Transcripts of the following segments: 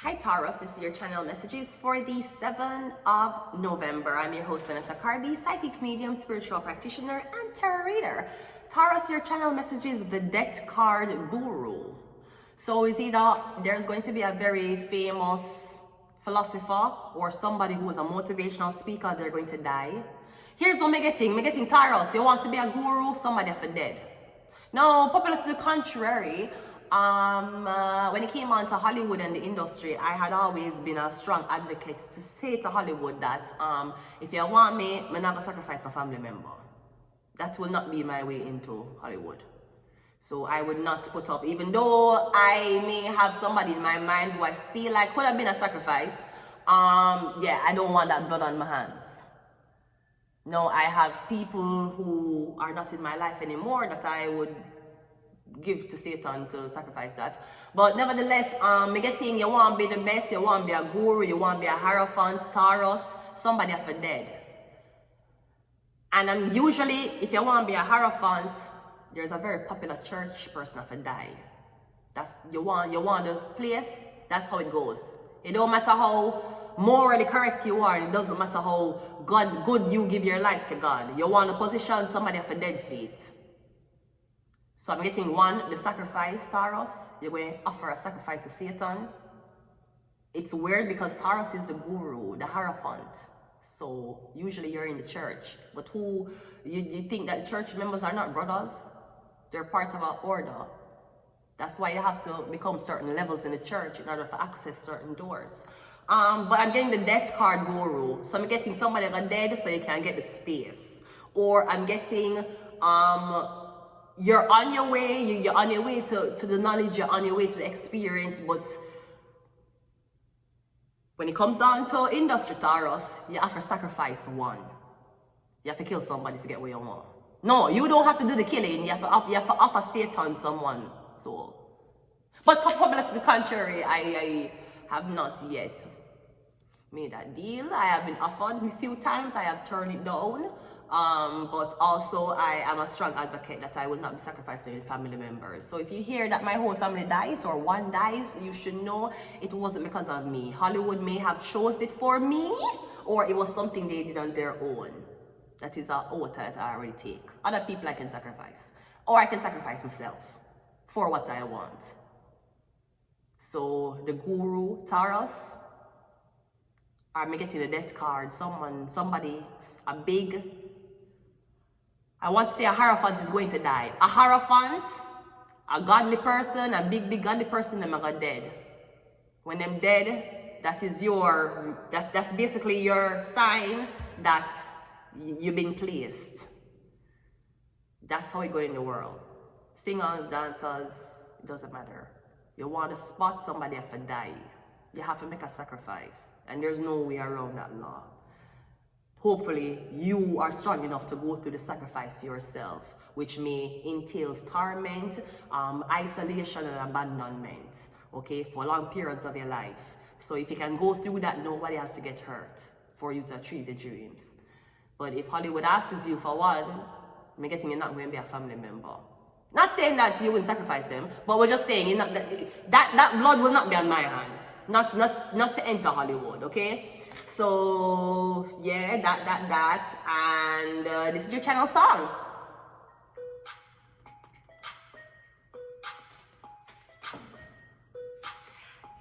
Hi Taurus, this is your channel messages for the 7th of November. I'm your host Vanessa Carby, psychic medium, spiritual practitioner, and tarot reader. Taurus, your channel messages the death card guru. So it's either there's going to be a very famous philosopher or somebody who is a motivational speaker, they're going to die. Here's what I'm getting Taurus, you want to be a guru, somebody for dead. No, popular to the contrary. When it came on to Hollywood and the industry, I had always been a strong advocate to say to Hollywood that if you want me, I'm not gonna sacrifice a family member. That will not be my way into Hollywood. So I would not put up, even though I may have somebody in my mind who I feel like could have been a sacrifice. Yeah, I don't want that blood on my hands. No, I have people who are not in my life anymore that I would give to Satan to sacrifice that. But nevertheless, me getting you want to be the best, you want to be a guru, you want to be a hierophant, Taurus, somebody for dead. And I'm usually, if you want to be a hierophant, there's a very popular church person for die. That's you want the place, that's how it goes. It don't matter how morally correct you are, it doesn't matter how good you give your life to God. You want to position somebody for dead feet. So I'm getting one, the sacrifice, Taurus. You're going to offer a sacrifice to Satan. It's weird because Taurus is the guru, the hierophant. So usually you're in the church. But who, you think that church members are not brothers? They're part of our order. That's why you have to become certain levels in the church in order to access certain doors. But I'm getting the death card guru. So I'm getting somebody that's dead so you can get the space. Or I'm getting, you're on your way, you're on your way to the knowledge, you're on your way to the experience, but when it comes down to industry, Taurus, you have to sacrifice one. You have to kill somebody to get what you want. No, you don't have to do the killing, you have to offer Satan someone. So, but probably to the contrary, I have not yet made that deal. I have been offered a few times, I have turned it down. But also I am a strong advocate that I will not be sacrificing family members. So if you hear that my whole family dies or one dies, you should know it wasn't because of me. Hollywood may have chose it for me, or it was something they did on their own. That is an oath that I already take. Other people I can sacrifice, or I can sacrifice myself for what I want. So the guru, Taurus, I'm getting the death card. Somebody, a big, I want to say a hierophant is going to die. A hierophant, a godly person, a big godly person, them are dead. When them dead, that is that's basically your sign that you've been placed. That's how it goes in the world. Singers, dancers, it doesn't matter. You want to spot somebody if they die, you have to make a sacrifice. And there's no way around that law. Hopefully, you are strong enough to go through the sacrifice yourself, which may entails torment, isolation, and abandonment, okay, for long periods of your life. So if you can go through that, nobody has to get hurt for you to achieve your dreams. But if Hollywood asks you for one, I'm getting you're not going to be a family member. Not saying that you wouldn't sacrifice them, but we're just saying that blood will not be on my hands. Not to enter Hollywood, okay? So yeah, that, and this is your channel song.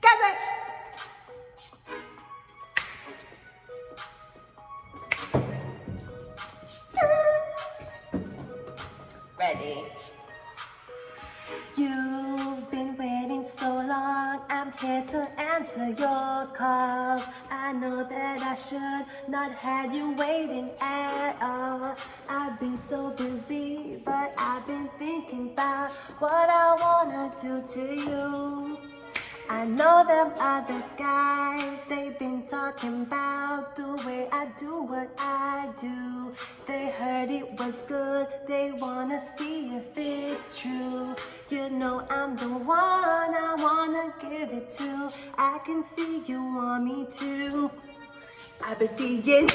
Guess it. Ready. You've been waiting so long, I'm here to answer your call. I know that I should not have you waiting at all. I've been so busy, but I've been thinking about what I wanna do to you. I know them other guys, they've been talking about the way I do what I do. They heard it was good, they wanna see if it's true. You know I'm the one I wanna give it to. I can see you want me to. I've been seeing.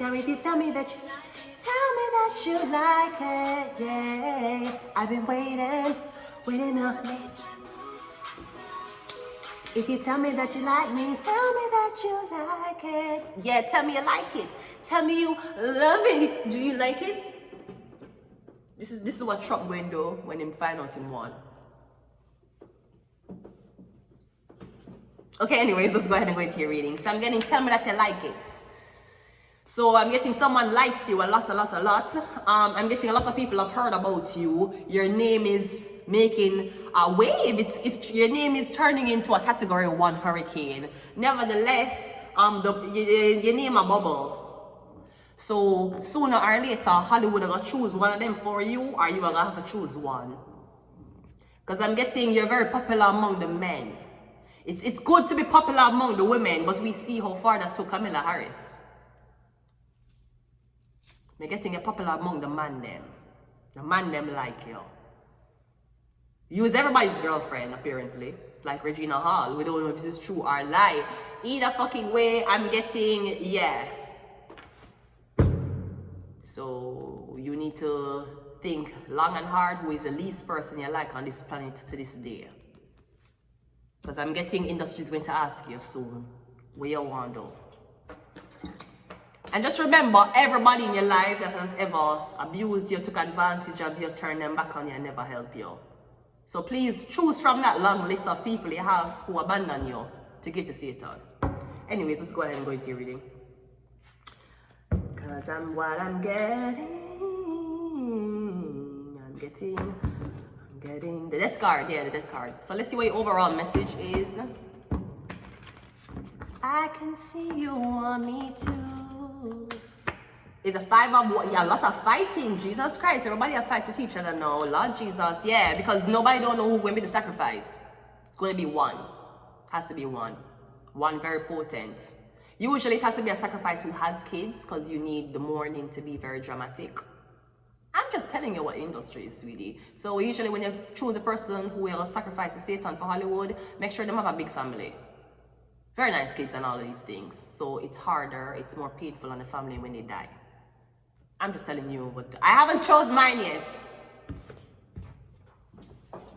Now if you tell me that you tell me that you like it, yeah. I've been waiting up. If you tell me that you like me, tell me that you like it. Yeah, tell me you like it. Tell me you love it. Do you like it? This is what Trump going to do when him find out him won. Okay, anyways, let's go ahead and go into your reading. So I'm getting, tell me that you like it. So I'm getting someone likes you a lot. I'm getting a lot of people have heard about you. Your name is making a wave. Your name is turning into a category 1 hurricane. Nevertheless, your name a bubble. So sooner or later, Hollywood are gonna choose one of them for you, or you are gonna have to choose one. Because I'm getting you're very popular among the men. It's good to be popular among the women, but we see how far that took Kamala Harris. You're getting a popular among the man them. The man them like you. You is everybody's girlfriend, apparently. Like Regina Hall. We don't know if this is true or lie. Either fucking way, I'm getting, yeah. So you need to think long and hard who is the least person you like on this planet to this day. Because I'm getting industry's going to ask you soon where you want to. And just remember, everybody in your life that has ever abused you, took advantage of you, turned them back on you and never help you. So please choose from that long list of people you have who abandon you to give to Satan. Anyways, let's go ahead and go into your reading. Because I'm getting the death card. Yeah, the death card. So let's see what your overall message is. I can see you want me to. It's a 5 of what? Yeah, a lot of fighting. Jesus Christ, everybody have fight with each other now. Lord Jesus, yeah, because nobody don't know who's going to be the sacrifice. It's going to be one. Has to be one. One very potent. Usually it has to be a sacrifice who has kids, because you need the mourning to be very dramatic. I'm just telling you what industry is, sweetie. So usually when you choose a person who will sacrifice to Satan for Hollywood, make sure they have a big family. Very nice kids and all of these things. So it's harder, it's more painful on the family when they die. I'm just telling you what I haven't chose mine yet.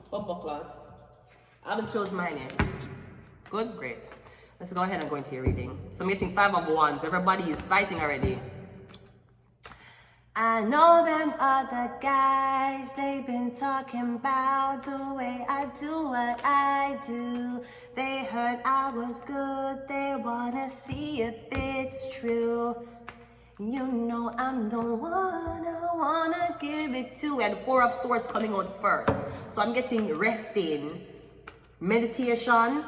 Bumper clots. I haven't chose mine yet. Good, great. Let's go ahead and go into your reading. So I'm getting 5 of wands. Everybody is fighting already. I know them other guys, they've been talking about the way I do what I do. They heard I was good, they wanna see if it's true. You know I'm the one I wanna give it to. And 4 of swords coming out first. So I'm getting resting, meditation.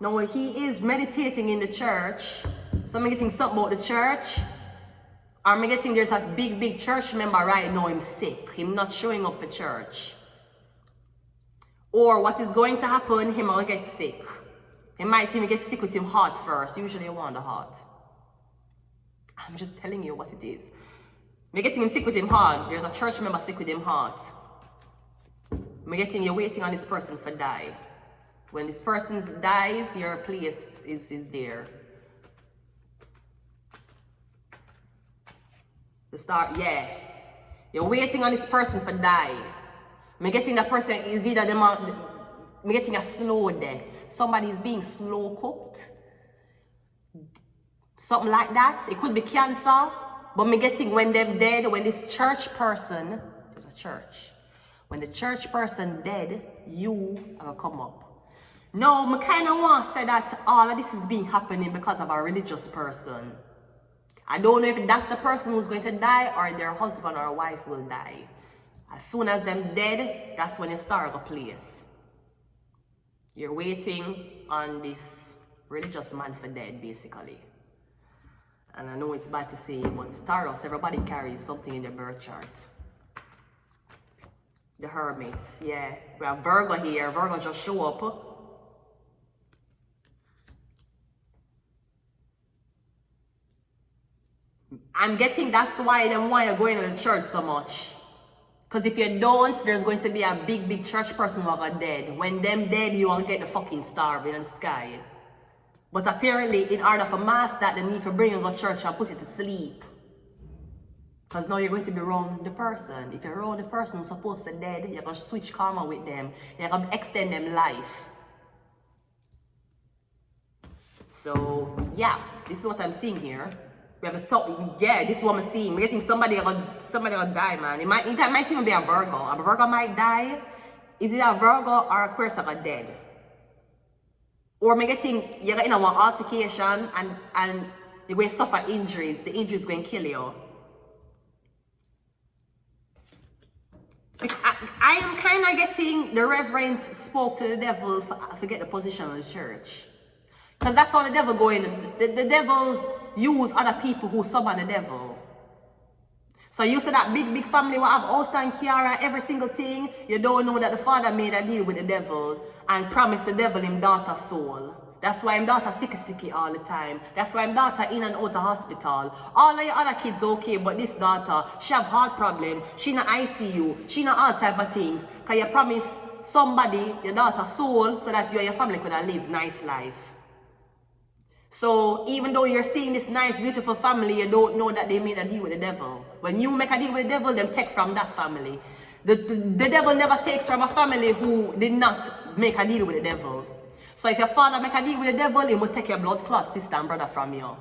Now he is meditating in the church. So I'm getting something about the church. I'm getting there's a big church member right now, him sick. Him not showing up for church. Or what is going to happen, him will get sick. He might even get sick with him heart first. Usually you want the heart. I'm just telling you what it is. I'm getting him sick with him heart. There's a church member sick with him heart. I'm getting you're waiting on this person for die. When this person dies, your place is there. The start, yeah. You're waiting on this person for die. I'm getting that person is either them. I'm getting a slow death. Somebody is being slow cooked. Something like that. It could be cancer. But I'm getting when they're dead, when this church person, there's a church. When the church person dead, you are come up. No, I kind of want to say that all of this is being happening because of a religious person. I don't know if that's the person who's going to die or their husband or wife will die. As soon as them dead, that's when you start a place. You're waiting on this religious man for dead, basically. And I know it's bad to say, but Taurus, everybody carries something in their birth chart. The hermits, yeah. We have Virgo here. Virgo just show up. I'm getting that's why you're going to the church so much. Because if you don't, there's going to be a big church person who are dead. When them dead, you won't get the fucking star in the sky. But apparently, in order for mass that, they need to bring you to church and put it to sleep. Because now you're going to be around the person. If you're around the person who's supposed to dead, you're going to switch karma with them. You're going to extend them life. So, yeah, this is what I'm seeing here. We have a top, yeah, this is what I'm seeing. We're getting somebody gonna die, man. It might even be a Virgo. A Virgo might die. Is it a Virgo or Aquarius that are dead? Or I'm getting, you're in an altercation and you're going to suffer injuries. The injuries going to kill you. I am kind of getting the reverend spoke to the devil to get the position of the church. Because that's how the devil go in. The devil use other people who summon the devil. So you see that big family will have Osa and Kiara, every single thing. You don't know that the father made a deal with the devil and promised the devil him daughter's soul. That's why him daughter sicky all the time. That's why him daughter in and out of hospital. All of your other kids okay, but this daughter, she have heart problem. She in ICU. She in all type of things. Because you promise somebody, your daughter's soul, so that you and your family could have lived nice life. So even though you're seeing this nice, beautiful family, you don't know that they made a deal with the devil. When you make a deal with the devil, them take from that family. The devil never takes from a family who did not make a deal with the devil. So if your father make a deal with the devil, he will take your blood clot sister and brother from you.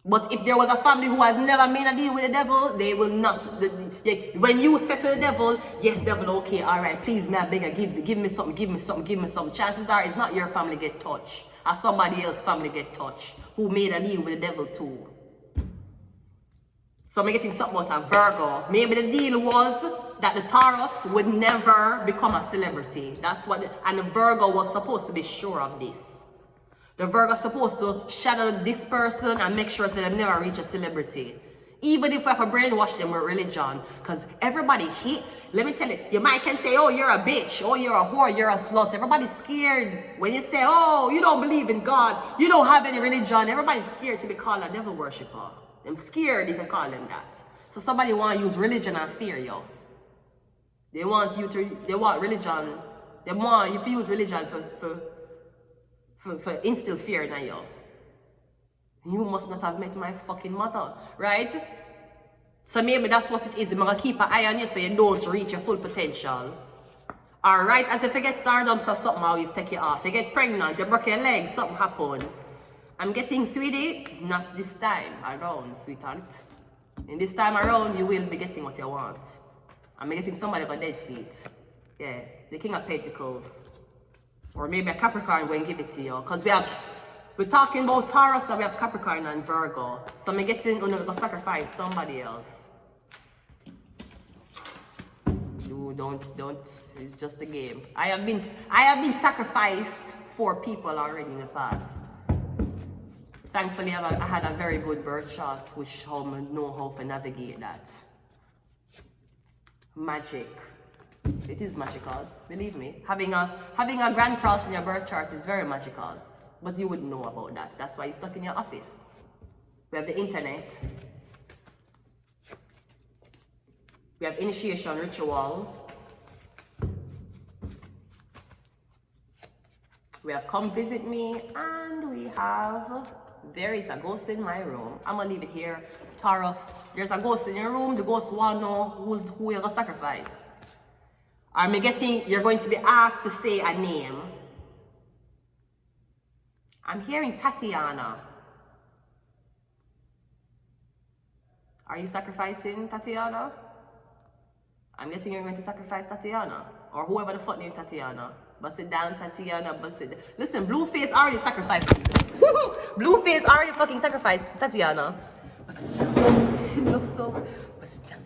But if there was a family who has never made a deal with the devil, they will not. When you say to the devil, yes, devil, okay, all right, please, may I beg you, give me something, give me something, give me something. Chances are it's not your family get touched. Or somebody else's family get touched who made a deal with the devil too. So I'm getting something about a Virgo. Maybe the deal was that the Taurus would never become a celebrity. That's what, and the Virgo was supposed to be sure of this. The Virgo is supposed to shadow this person and make sure that they never reach a celebrity. Even if we have to brainwash them with religion. Because everybody hate. Let me tell you, you might can say, oh, you're a bitch. Oh, you're a whore. You're a slut. Everybody's scared when you say, oh, you don't believe in God. You don't have any religion. Everybody's scared to be called a devil worshipper. I'm scared if you call them that. So somebody want to use religion and fear you. They want religion. They want you to use religion for instill fear in you. You must not have met my fucking mother, right? So maybe that's what it is. I'm going to keep an eye on you so you don't reach your full potential. Alright, as if you get stardom, so something always take you off. You get pregnant, you break your leg, something happen. I'm getting, sweetie, not this time around, sweetheart. In this time around, you will be getting what you want. I'm getting somebody with dead feet. Yeah, the King of Pentacles. Or maybe a Capricorn will give it to you. Because we're talking about Taurus, so we have Capricorn and Virgo. So I'm getting to sacrifice somebody else. You don't, it's just a game. I have been sacrificed for people already in the past. Thankfully, I had a very good birth chart, which I know how to navigate that. Magic. It is magical, believe me. Having a grand cross in your birth chart is very magical. But you wouldn't know about that. That's why you're stuck in your office. We have the internet. We have initiation ritual. We have come visit me. And we have, there is a ghost in my room. I'm going to leave it here. Taurus, there's a ghost in your room. The ghost want to know who you're going to sacrifice. You're going to be asked to say a name. I'm hearing Tatiana. Are you sacrificing Tatiana? I'm guessing you're going to sacrifice Tatiana. Or whoever the fuck named Tatiana. Bust it down, Tatiana, bust it down. Listen, Blueface already sacrificed you. Blueface already fucking sacrificed Tatiana. Bust it down. It looks so... Bust it down.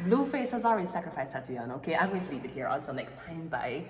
Blueface has already sacrificed Tatiana, okay? I'm going to leave it here. Until next time, bye.